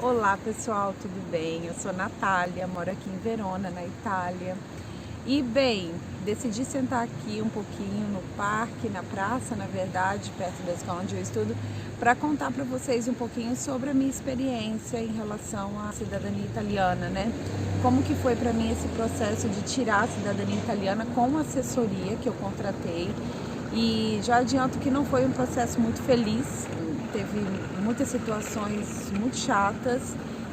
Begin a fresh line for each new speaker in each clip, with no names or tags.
Olá pessoal, tudo bem? Eu sou Natália, moro aqui em Verona, na Itália. E bem, decidi sentar aqui um pouquinho no parque, na praça, na verdade, perto da escola onde eu estudo, para contar para vocês um pouquinho sobre a minha experiência em relação à cidadania italiana, né? Como que foi para mim esse processo de tirar a cidadania italiana com uma assessoria que eu contratei. E já adianto que não foi um processo muito feliz, teve muitas situações muito chatas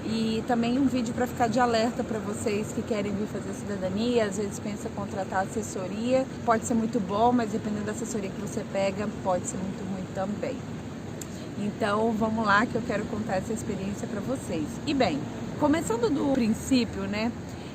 e também um vídeo para ficar de alerta para vocês que querem vir fazer cidadania, às vezes pensa em contratar assessoria, pode ser muito bom, mas dependendo da assessoria que você pega, pode ser muito ruim também. Então vamos lá que eu quero contar essa experiência para vocês. E bem, começando do princípio, né?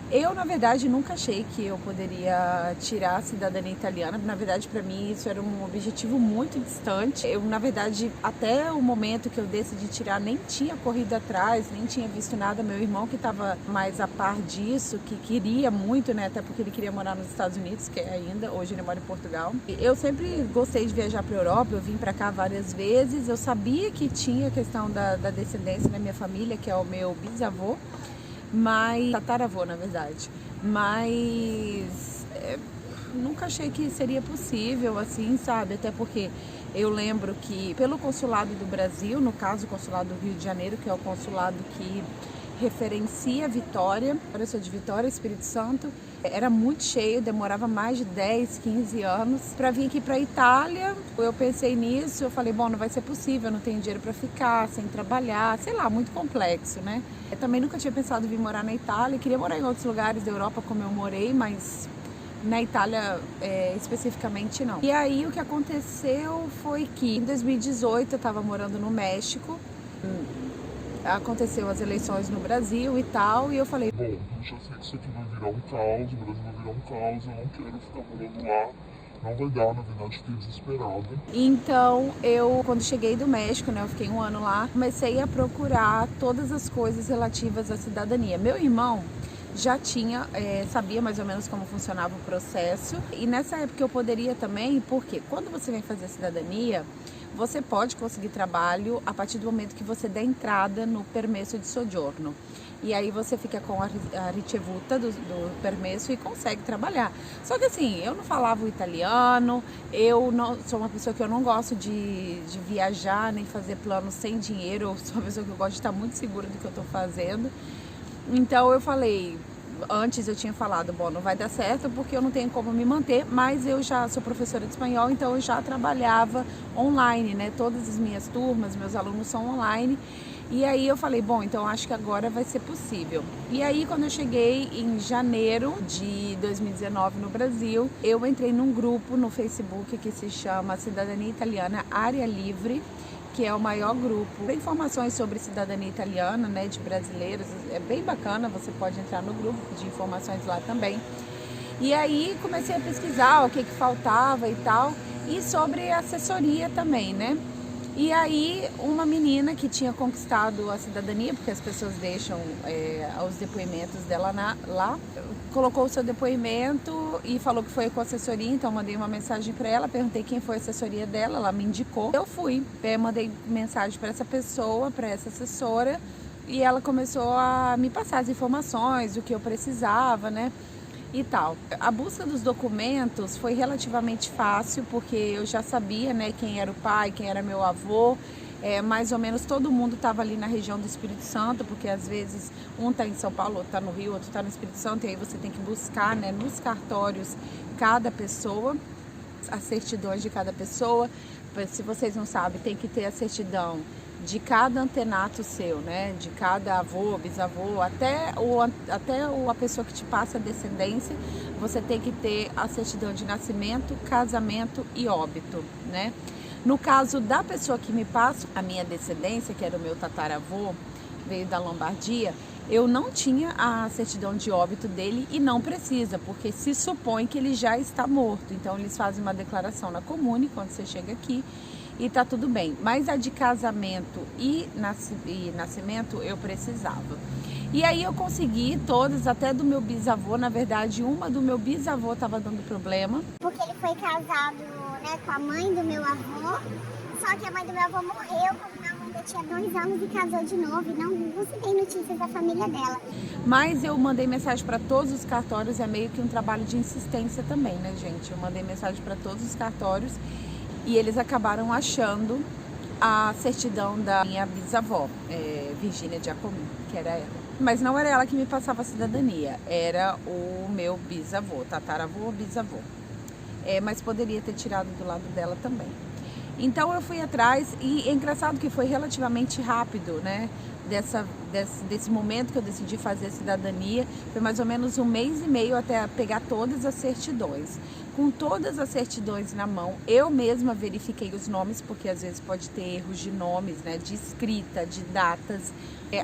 Eu, na verdade, nunca achei que eu poderia tirar a cidadania italiana. Na verdade, para mim, isso era um objetivo muito distante. Eu, na verdade, até o momento que eu decidi tirar, nem tinha corrido atrás, nem tinha visto nada. Meu irmão, que estava mais a par disso, que queria muito, né? Até porque ele queria morar nos Estados Unidos, que é ainda, hoje ele mora em Portugal. Eu sempre gostei de viajar para a Europa, eu vim para cá várias vezes. Eu sabia que tinha a questão da descendência na minha família, que é o meu bisavô. Mas tataravô, na verdade, mas nunca achei que seria possível assim, sabe? Até porque eu lembro que pelo consulado do Brasil, no caso o consulado do Rio de Janeiro, que é o consulado que referencia Vitória, eu sou de Vitória, Espírito Santo, era muito cheio, demorava mais de 10, 15 anos para vir aqui para a Itália. Eu pensei nisso, eu falei, bom, não vai ser possível, eu não tenho dinheiro para ficar, sem trabalhar, sei lá, muito complexo, né? Eu também nunca tinha pensado em vir morar na Itália, queria morar em outros lugares da Europa como eu morei, mas na Itália especificamente não. E aí o que aconteceu foi que em 2018 eu estava morando no México, aconteceu as eleições no Brasil e tal, e eu falei,
bom, eu já sei que isso aqui vai virar um caos, o Brasil vai virar um caos, eu não quero ficar morando lá, não vai dar, na verdade fiquei desesperada.
Então, quando cheguei do México, né, eu fiquei um ano lá, comecei a procurar todas as coisas relativas à cidadania. Meu irmão já tinha, sabia mais ou menos como funcionava o processo, e nessa época eu poderia também, porque quando você vem fazer cidadania, você pode conseguir trabalho a partir do momento que você der entrada no permesso de soggiorno. E aí você fica com a ricevuta do permesso e consegue trabalhar. Só que assim, eu não falava o italiano, eu não sou uma pessoa que eu não gosto de viajar, nem fazer planos sem dinheiro, eu sou uma pessoa que eu gosto de estar muito segura do que eu estou fazendo. Então eu falei, antes eu tinha falado, bom, não vai dar certo porque eu não tenho como me manter, mas eu já sou professora de espanhol, então eu já trabalhava online, né? Todas as minhas turmas, meus alunos são online. E aí eu falei, bom, então acho que agora vai ser possível. E aí quando eu cheguei em janeiro de 2019 no Brasil, eu entrei num grupo no Facebook que se chama Cidadania Italiana Área Livre, que é o maior grupo. Tem informações sobre cidadania italiana, né, de brasileiros, é bem bacana, você pode entrar no grupo, pedir informações lá também. E aí comecei a pesquisar o que faltava e tal, e sobre assessoria também, né? E aí uma menina que tinha conquistado a cidadania, porque as pessoas deixam os depoimentos dela lá, colocou o seu depoimento e falou que foi com a assessoria, então mandei uma mensagem para ela, perguntei quem foi a assessoria dela, ela me indicou. Eu fui, mandei mensagem para essa pessoa, para essa assessora, e ela começou a me passar as informações, o que eu precisava, né? E tal. A busca dos documentos foi relativamente fácil, porque eu já sabia, né, quem era o pai, quem era meu avô, mais ou menos todo mundo estava ali na região do Espírito Santo, porque às vezes um está em São Paulo, outro está no Rio, outro está no Espírito Santo, e aí você tem que buscar, né, nos cartórios cada pessoa, as certidões de cada pessoa. Se vocês não sabem, tem que ter a certidão de cada antenato seu, né? De cada avô, bisavô, até a pessoa que te passa a descendência, você tem que ter a certidão de nascimento, casamento e óbito, né? No caso da pessoa que me passa a minha descendência, que era o meu tataravô, veio da Lombardia, eu não tinha a certidão de óbito dele e não precisa, porque se supõe que ele já está morto. Então eles fazem uma declaração na comune quando você chega aqui e tá tudo bem. Mas a de casamento e nascimento eu precisava. E aí eu consegui todas, até do meu bisavô. Na verdade, uma do meu bisavô estava dando problema.
Porque ele foi casado, né, com a mãe do meu avô, só que a mãe do meu avô morreu quando minha mãe tinha 2 anos e casou de novo e não se tem notícias da família dela.
Mas eu mandei mensagem para todos os cartórios, é meio que um trabalho de insistência também, né, gente? Eu mandei mensagem para todos os cartórios e eles acabaram achando a certidão da minha bisavó, Virgínia Giacomin, que era ela. Mas não era ela que me passava a cidadania, era o meu bisavô, tataravô ou bisavô. Mas poderia ter tirado do lado dela também. Então eu fui atrás e é engraçado que foi relativamente rápido, né? Desse momento que eu decidi fazer a cidadania, foi mais ou menos 1 mês e meio até pegar todas as certidões. Com todas as certidões na mão, eu mesma verifiquei os nomes, porque às vezes pode ter erros de nomes, né? De escrita, de datas.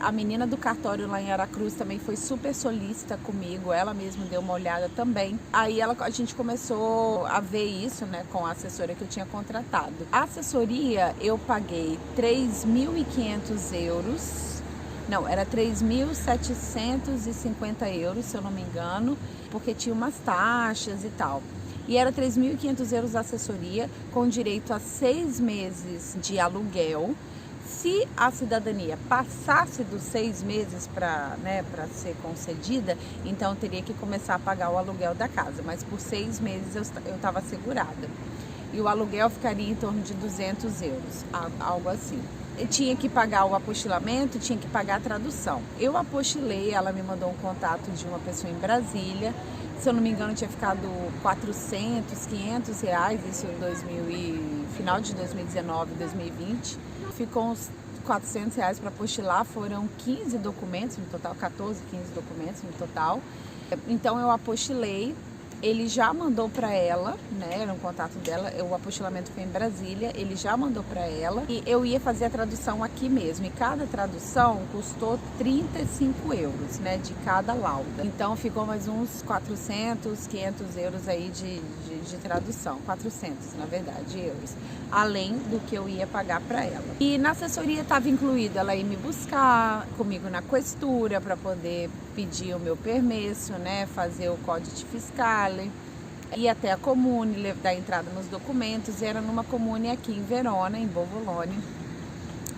A menina do cartório lá em Aracruz também foi super solícita comigo, ela mesma deu uma olhada também. Aí a gente começou a ver isso, né, com a assessora que eu tinha contratado. A assessoria eu paguei 3.500 euros. Não, era 3.750 euros, se eu não me engano, porque tinha umas taxas e tal. E era 3.500 euros a assessoria, com direito a 6 meses de aluguel. Se a cidadania passasse dos 6 meses para ser concedida, então eu teria que começar a pagar o aluguel da casa. Mas por 6 meses eu estava assegurada. E o aluguel ficaria em torno de 200 euros, algo assim. Eu tinha que pagar o apostilamento, tinha que pagar a tradução. Eu apostilei, ela me mandou um contato de uma pessoa em Brasília. Se eu não me engano, tinha ficado 400, 500 reais, isso em final de 2019, 2020. Ficou uns 400 reais para apostilar, foram 15 documentos no total, 14, 15 documentos no total. Então eu apostilei. Ele já mandou para ela, né? Era um contato dela. O apostilamento foi em Brasília. Ele já mandou para ela e eu ia fazer a tradução aqui mesmo. E cada tradução custou 35 euros, né? De cada lauda. Então ficou mais uns 400, 500 euros aí de tradução. 400, na verdade, euros. Além do que eu ia pagar para ela. E na assessoria estava incluído ela ir me buscar comigo na questura para poder pedir o meu permesso, né? Fazer o códice fiscal. Ir até a comune, dar entrada nos documentos. Era numa comune aqui em Verona, em Bovolone,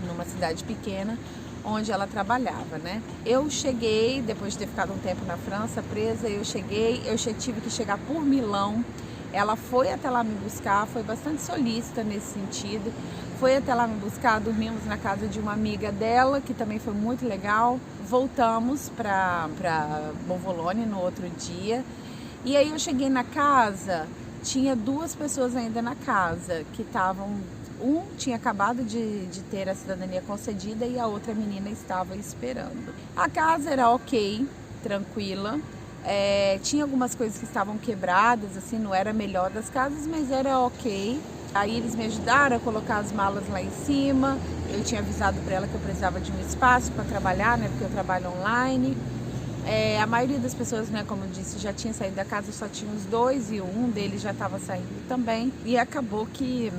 numa cidade pequena, onde ela trabalhava, né? Eu cheguei, depois de ter ficado um tempo na França presa, eu tive que chegar por Milão. Ela foi até lá me buscar, foi bastante solícita nesse sentido. Foi até lá me buscar, dormimos na casa de uma amiga dela, que também foi muito legal. Voltamos para Bovolone no outro dia. E aí eu cheguei na casa, tinha 2 pessoas ainda na casa, que estavam... Um tinha acabado de ter a cidadania concedida e a outra menina estava esperando. A casa era ok, tranquila. Tinha algumas coisas que estavam quebradas, assim, não era a melhor das casas, mas era ok. Aí eles me ajudaram a colocar as malas lá em cima. Eu tinha avisado para ela que eu precisava de um espaço para trabalhar, né, porque eu trabalho online. A maioria das pessoas, né, como eu disse, já tinha saído da casa, só tinha os 2 e um deles já estava saindo também. E acabou que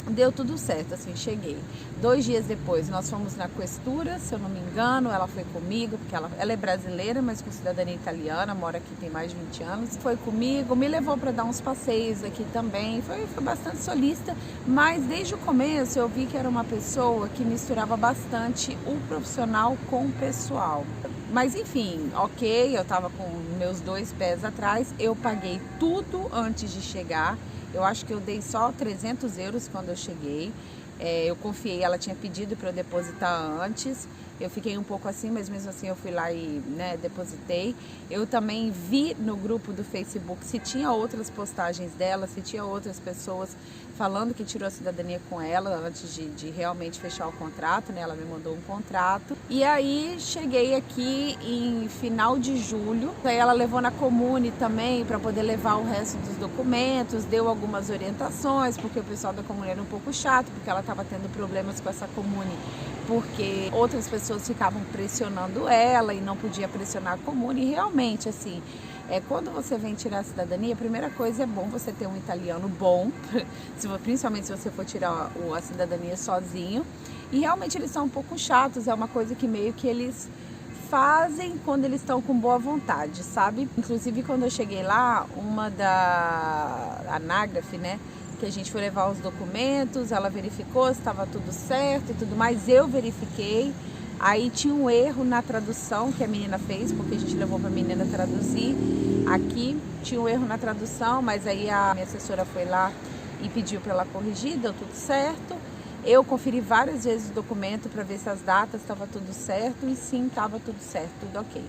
deu tudo certo, assim, cheguei. 2 dias depois, nós fomos na questura, se eu não me engano, ela foi comigo, porque ela é brasileira, mas com cidadania italiana, mora aqui tem mais de 20 anos. Foi comigo, me levou para dar uns passeios aqui também, foi bastante solícita, mas desde o começo eu vi que era uma pessoa que misturava bastante o profissional com o pessoal. Mas enfim, ok, eu tava com meus 2 pés atrás, eu paguei tudo antes de chegar. Eu acho que eu dei só 300 euros quando eu cheguei. Eu confiei, ela tinha pedido para eu depositar antes. Eu fiquei um pouco assim, mas mesmo assim eu fui lá e, né, depositei. Eu também vi no grupo do Facebook se tinha outras postagens dela, se tinha outras pessoas falando que tirou a cidadania com ela antes de realmente fechar o contrato, né? Ela me mandou um contrato. E aí cheguei aqui em final de julho. Aí ela levou na comune também para poder levar o resto dos documentos, deu algumas orientações, porque o pessoal da comune era um pouco chato, porque ela estava tendo problemas com essa comune, porque outras pessoas ficavam pressionando ela e não podia pressionar a comune. E realmente, assim, quando você vem tirar a cidadania, a primeira coisa é bom você ter um italiano bom, principalmente se você for tirar a cidadania sozinho. E realmente eles são um pouco chatos, é uma coisa que meio que eles fazem quando eles estão com boa vontade, sabe? Inclusive quando eu cheguei lá, uma da Anagrafe, né, que a gente foi levar os documentos, ela verificou se estava tudo certo e tudo mais, eu verifiquei. Aí tinha um erro na tradução que a menina fez, porque a gente levou para a menina traduzir aqui. Tinha um erro na tradução, mas aí a minha assessora foi lá e pediu para ela corrigir, deu tudo certo. Eu conferi várias vezes o documento para ver se as datas estavam tudo certo e sim, estava tudo certo, tudo ok.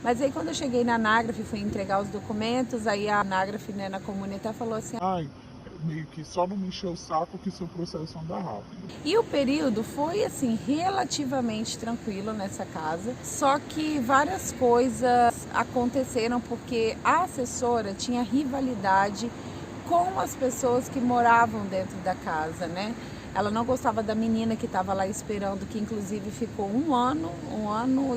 Mas aí quando eu cheguei na Anágrafe, fui entregar os documentos, aí a Anágrafe, né, na comunidade falou assim...
Ai, meio que só não me encheu o saco que seu processo anda rápido.
E o período foi, assim, relativamente tranquilo nessa casa, só que várias coisas aconteceram porque a assessora tinha rivalidade com as pessoas que moravam dentro da casa, né? Ela não gostava da menina que estava lá esperando, que inclusive ficou um ano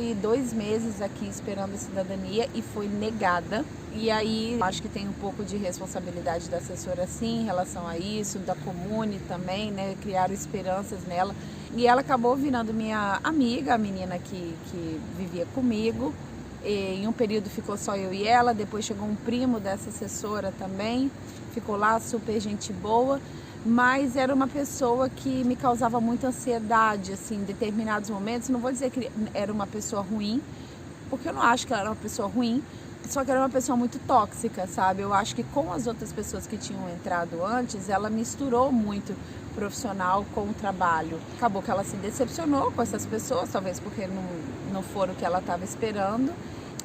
e 2 meses aqui esperando a cidadania e foi negada. E aí acho que tem um pouco de responsabilidade da assessora sim em relação a isso, da comune também, né? Criaram esperanças nela. E ela acabou virando minha amiga, a menina que vivia comigo. E em um período ficou só eu e ela, depois chegou um primo dessa assessora também, ficou lá, super gente boa. Mas era uma pessoa que me causava muita ansiedade, assim, em determinados momentos. Não vou dizer que era uma pessoa ruim, porque eu não acho que ela era uma pessoa ruim, só que era uma pessoa muito tóxica, sabe? Eu acho que com as outras pessoas que tinham entrado antes, ela misturou muito profissional com o trabalho. Acabou que ela se decepcionou com essas pessoas, talvez porque não foram o que ela estava esperando.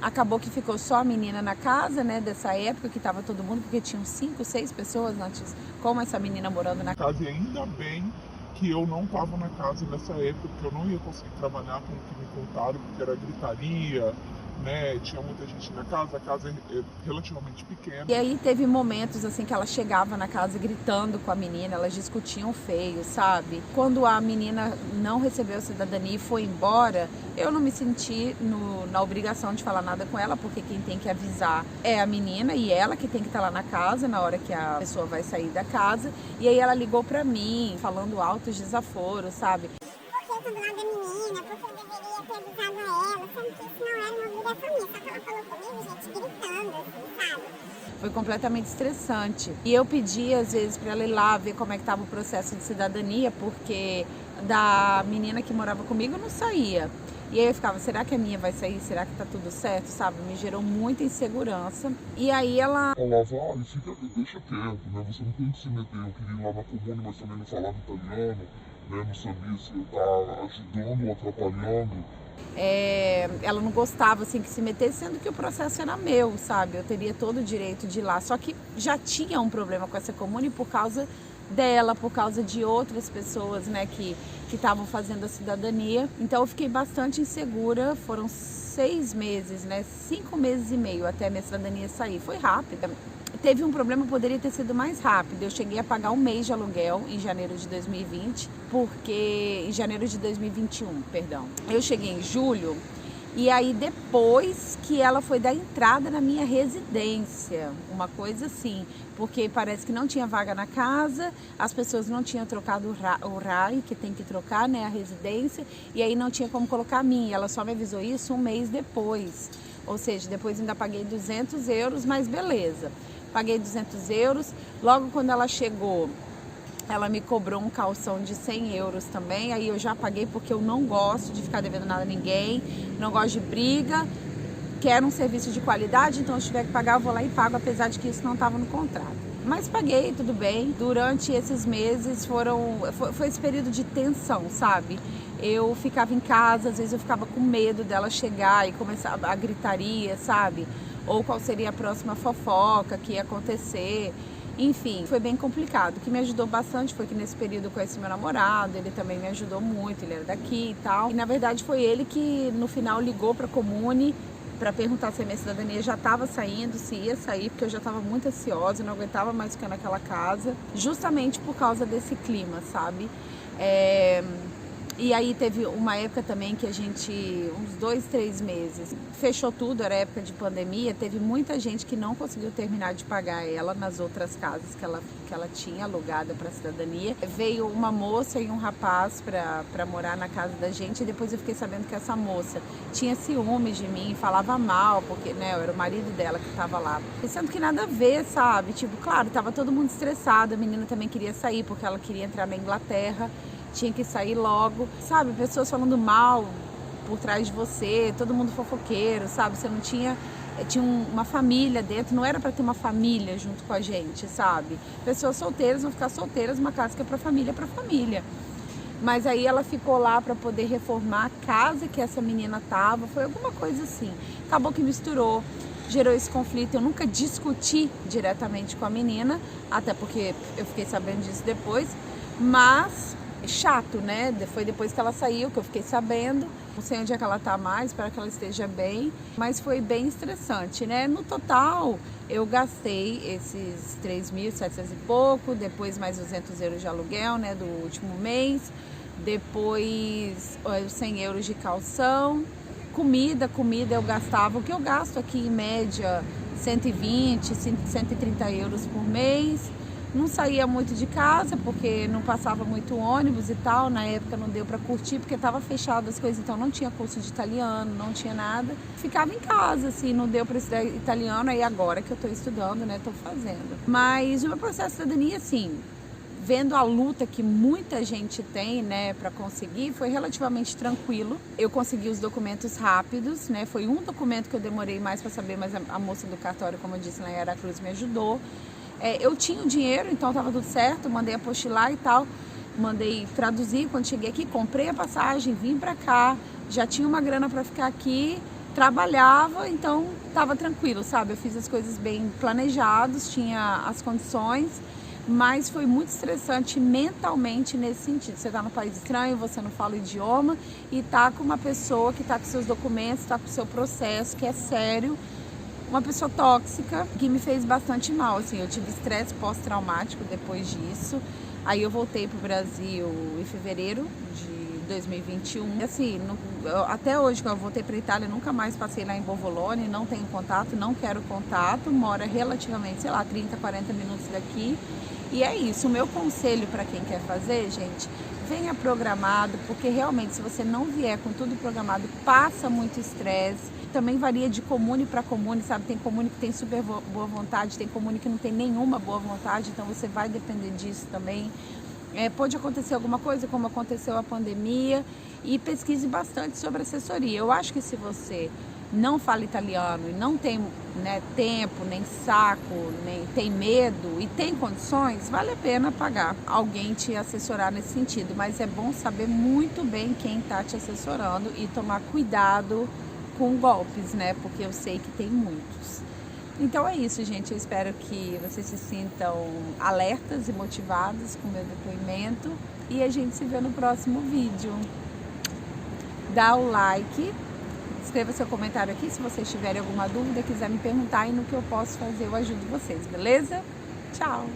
Acabou que ficou só a menina na casa, né, dessa época que estava todo mundo, porque tinham 5, 6 pessoas antes, com essa menina morando na casa.
E ainda bem que eu não estava na casa nessa época, porque eu não ia conseguir trabalhar com o que me contaram, porque era gritaria, né, tinha muita gente na casa, a casa é relativamente pequena.
E aí teve momentos assim que ela chegava na casa gritando com a menina, elas discutiam feio, sabe? Quando a menina não recebeu a cidadania e foi embora, eu não me senti na obrigação de falar nada com ela, porque quem tem que avisar é a menina e ela que tem que estar lá na casa na hora que a pessoa vai sair da casa. E aí ela ligou pra mim, falando altos desaforos, sabe?
Porque eu tô do lado da menina, porque eu deveria ter avisado a ela, sendo que isso não era uma obrigação minha, só que ela falou comigo, gente, gritando, assim, sabe?
Foi completamente estressante. E eu pedi, às vezes, para ela ir lá ver como é que estava o processo de cidadania, porque da menina que morava comigo não saía. E aí eu ficava, será que a minha vai sair? Será que tá tudo certo? Sabe? Me gerou muita insegurança. E aí ela...
Falava, deixa quieto, né? Você não tem que se meter. Eu queria ir lá na comune, mas também não falava italiano, né? Não sabia se eu estava ajudando ou atrapalhando.
Ela não gostava assim que se metesse, sendo que o processo era meu, sabe? Eu teria todo o direito de ir lá. Só que já tinha um problema com essa comune por causa dela, por causa de outras pessoas, né, que estavam fazendo a cidadania. Então eu fiquei bastante insegura. Foram 6 meses, né, 5 meses e meio até a minha cidadania sair. Foi rápida. Teve um problema, poderia ter sido mais rápido. Eu cheguei a pagar 1 mês de aluguel em janeiro de 2020, em janeiro de 2021, perdão. Eu cheguei em julho e aí depois que ela foi dar entrada na minha residência, uma coisa assim, porque parece que não tinha vaga na casa, as pessoas não tinham trocado o RAI, que tem que trocar, né, a residência, e aí não tinha como colocar a minha. Ela só me avisou isso 1 mês depois, ou seja, depois ainda paguei 200 euros, mas beleza. Paguei 200 euros, logo quando ela chegou, ela me cobrou um calção de 100 euros também, aí eu já paguei porque eu não gosto de ficar devendo nada a ninguém, não gosto de briga, quero um serviço de qualidade, então se tiver que pagar eu vou lá e pago, apesar de que isso não estava no contrato. Mas paguei, tudo bem. Durante esses meses foi esse período de tensão, sabe? Eu ficava em casa, às vezes eu ficava com medo dela chegar e começar a gritaria, sabe? Ou qual seria a próxima fofoca que ia acontecer. Enfim, foi bem complicado. O que me ajudou bastante foi que nesse período eu conheci meu namorado, ele também me ajudou muito, ele era daqui e tal. E na verdade foi ele que no final ligou para a comune para perguntar se a minha cidadania já estava saindo, se ia sair, porque eu já estava muito ansiosa, não aguentava mais ficar naquela casa, justamente por causa desse clima, sabe? E aí teve uma época também que a gente, uns 2, 3 meses, fechou tudo, era época de pandemia, teve muita gente que não conseguiu terminar de pagar ela nas outras casas que ela tinha alugada para cidadania. Veio uma moça e um rapaz para morar na casa da gente, e depois eu fiquei sabendo que essa moça tinha ciúmes de mim, falava mal, porque né, eu era o marido dela que estava lá. Sendo que nada a ver, sabe? Tipo, claro, tava todo mundo estressado, a menina também queria sair porque ela queria entrar na Inglaterra, tinha que sair logo, sabe? Pessoas falando mal por trás de você, todo mundo fofoqueiro, sabe? Você não tinha uma família dentro, não era para ter uma família junto com a gente, sabe? Pessoas solteiras vão ficar solteiras, uma casa que é para família. Mas aí ela ficou lá para poder reformar a casa que essa menina tava, foi alguma coisa assim. Acabou que misturou, gerou esse conflito. Eu nunca discuti diretamente com a menina, até porque eu fiquei sabendo disso depois, mas chato, né? Foi depois que ela saiu que eu fiquei sabendo. Não sei onde é que ela tá mais, espero que ela esteja bem, mas foi bem estressante, né? No total, eu gastei esses 3.700 e pouco, depois mais 200 euros de aluguel, né, do último mês, depois os 100 euros de calção, comida eu gastava, o que eu gasto aqui em média, 120, 130 euros por mês. Não saía muito de casa, porque não passava muito ônibus e tal. Na época não deu para curtir, porque estava fechado as coisas, então não tinha curso de italiano, não tinha nada. Ficava em casa, assim, não deu para estudar italiano, aí agora que eu estou estudando, né, estou fazendo. Mas o meu processo de cidadania, assim, vendo a luta que muita gente tem, né, para conseguir, foi relativamente tranquilo. Eu consegui os documentos rápidos, né, foi um documento que eu demorei mais para saber, mas a moça do cartório, como eu disse, na Heracruz, me ajudou. Eu tinha o dinheiro, então estava tudo certo, mandei apostilar e tal, mandei traduzir quando cheguei aqui, comprei a passagem, vim para cá, já tinha uma grana para ficar aqui, trabalhava, então estava tranquilo, sabe? Eu fiz as coisas bem planejadas, tinha as condições, mas foi muito estressante mentalmente nesse sentido. Você está num país estranho, você não fala o idioma e tá com uma pessoa que está com seus documentos, está com o seu processo, que é sério, uma pessoa tóxica que me fez bastante mal, assim, eu tive estresse pós-traumático depois disso. Aí eu voltei pro Brasil em fevereiro de 2021. Assim, até hoje que eu voltei para Itália, nunca mais passei lá em Bovolone, não tenho contato, não quero contato, mora relativamente, sei lá, 30, 40 minutos daqui. E é isso, o meu conselho para quem quer fazer, gente, venha programado, porque realmente se você não vier com tudo programado, passa muito estresse. Também varia de comune para comune, sabe? Tem comune que tem super boa vontade, tem comune que não tem nenhuma boa vontade, então você vai depender disso também. Pode acontecer alguma coisa, como aconteceu a pandemia, e pesquise bastante sobre assessoria. Eu acho que se você não fala italiano e não tem, né, tempo, nem saco, nem tem medo e tem condições, vale a pena pagar alguém te assessorar nesse sentido. Mas é bom saber muito bem quem está te assessorando e tomar cuidado com golpes, né? Porque eu sei que tem muitos. Então é isso, gente. Eu espero que vocês se sintam alertas e motivados com o meu depoimento. E a gente se vê no próximo vídeo. Dá o like, escreva seu comentário aqui se vocês tiverem alguma dúvida, quiser me perguntar, e no que eu posso fazer eu ajudo vocês, beleza? Tchau!